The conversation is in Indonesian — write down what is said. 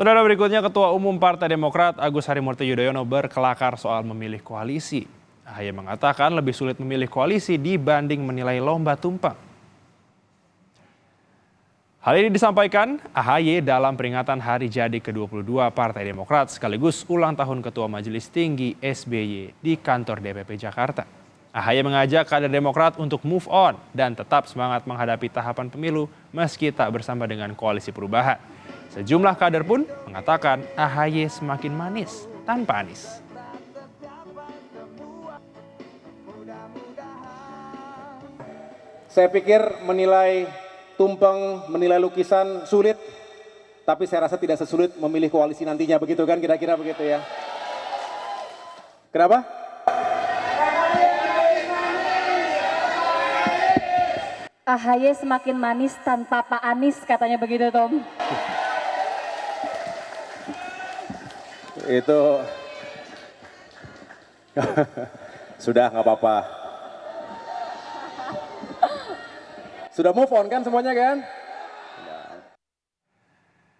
Saudara, berikutnya Ketua Umum Partai Demokrat Agus Harimurti Yudhoyono berkelakar soal memilih koalisi. AHY mengatakan lebih sulit memilih koalisi dibanding menilai lomba tumpang. Hal ini disampaikan AHY dalam peringatan hari jadi ke-22 Partai Demokrat sekaligus ulang tahun Ketua Majelis Tinggi SBY di kantor DPP Jakarta. AHY mengajak kader Demokrat untuk move on dan tetap semangat menghadapi tahapan pemilu meski tak bersama dengan Koalisi Perubahan. Sejumlah kader pun mengatakan AHY semakin manis tanpa Anies. Saya pikir menilai tumpeng, menilai lukisan sulit, tapi saya rasa tidak sesulit memilih koalisi nantinya, begitu kan, kira-kira begitu ya. Kenapa? AHY semakin manis tanpa Pak Anies, katanya begitu, Tom. Itu sudah nggak apa-apa. Sudah move on kan semuanya kan?